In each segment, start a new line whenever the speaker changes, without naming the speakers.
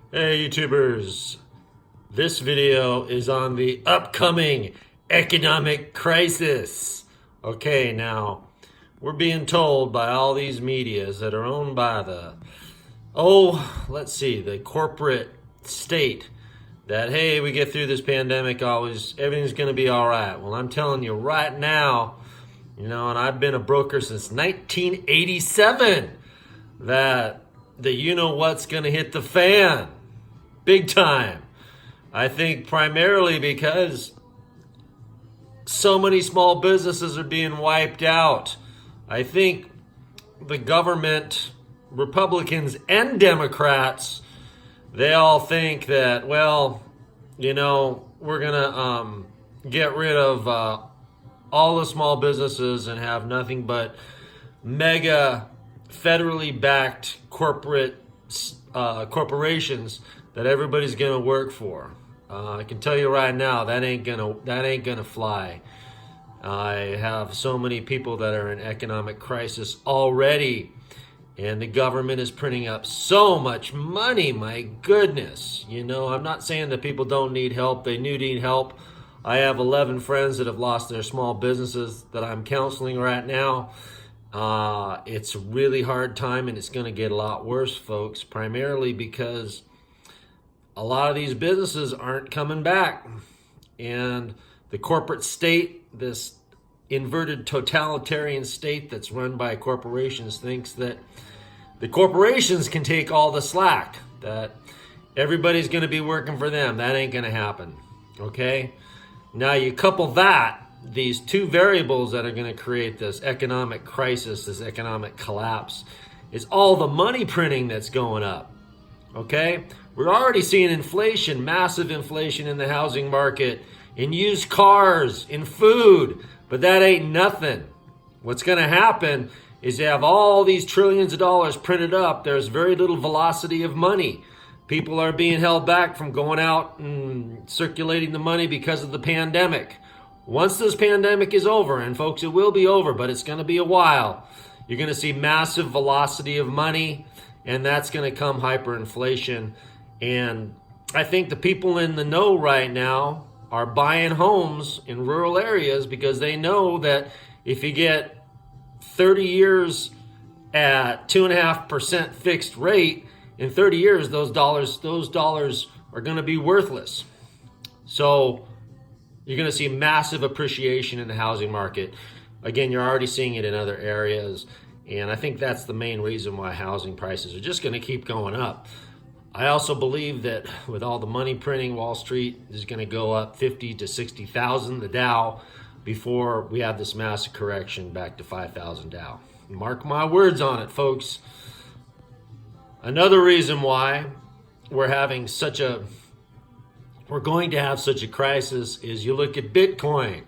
Hey YouTubers, this video is on the upcoming economic crisis. Okay, now we're being told by all these medias that are owned by the corporate state that, hey, we get through this pandemic, everything's gonna be all right. Well, I'm telling you right now, and I've been a broker since 1987, that the you-know-what's gonna hit the fan. Big time. I think primarily because so many small businesses are being wiped out. I think the government, Republicans and Democrats, they all think that, we're going to get rid of all the small businesses and have nothing but mega federally backed corporations that everybody's gonna work for. I can tell you right now that ain't gonna fly. I have so many people that are in economic crisis already, and the government is printing up so much money. My goodness, I'm not saying that people don't need help. They do need help. I have 11 friends that have lost their small businesses that I'm counseling right now. It's a really hard time, and it's going to get a lot worse, folks, primarily because a lot of these businesses aren't coming back. And the corporate state, this inverted totalitarian state that's run by corporations, thinks that the corporations can take all the slack, that everybody's going to be working for them. That ain't going to happen, okay? Now you couple these two variables that are going to create this economic crisis, this economic collapse, is all the money printing that's going up, okay? We're already seeing inflation, massive inflation in the housing market, in used cars, in food, but that ain't nothing. What's going to happen is you have all these trillions of dollars printed up. There's very little velocity of money. People are being held back from going out and circulating the money because of the pandemic. Once this pandemic is over, and folks, it will be over, but it's going to be a while, you're going to see massive velocity of money, and that's going to come hyperinflation. And I think the people in the know right now are buying homes in rural areas because they know that if you get 30 years at 2.5% fixed rate, in 30 years, those dollars are going to be worthless. So you're going to see massive appreciation in the housing market. Again, you're already seeing it in other areas. And I think that's the main reason why housing prices are just going to keep going up. I also believe that with all the money printing, Wall Street is going to go up 50 to 60,000, the Dow, before we have this massive correction back to 5,000 Dow. Mark my words on it, folks. Another reason why we're going to have such a crisis is you look at Bitcoin.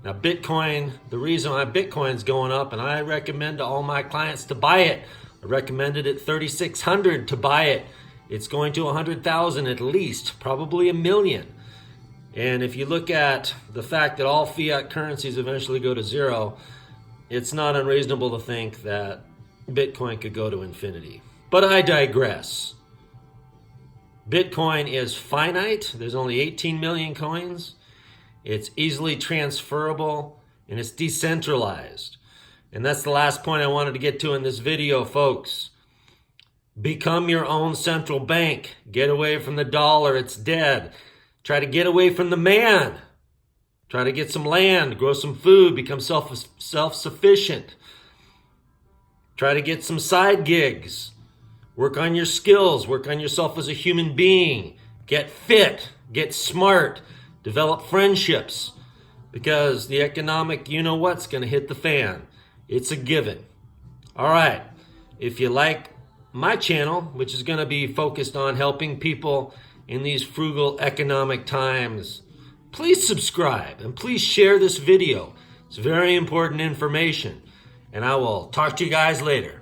Now, Bitcoin, the reason why Bitcoin's going up, and I recommend to all my clients to buy it. I recommended at 3,600 to buy it. It's going to 100,000 at least, probably 1 million. And if you look at the fact that all fiat currencies eventually go to zero, it's not unreasonable to think that Bitcoin could go to infinity. But I digress. Bitcoin is finite. There's only 18 million coins. It's easily transferable, and it's decentralized. And that's the last point I wanted to get to in this video, folks. Become your own central bank. Get away from the dollar. It's dead. Try to get away from the man. Try to get some land, grow some food, become self-sufficient. Try to get some side gigs. Work on your skills. Work on yourself as a human being. Get fit. Get smart. Develop friendships. Because the economic you-know-what's going to hit the fan. It's a given. All right. If you like my channel, which is going to be focused on helping people in these frugal economic times, please subscribe and please share this video. It's very important information. And I will talk to you guys later.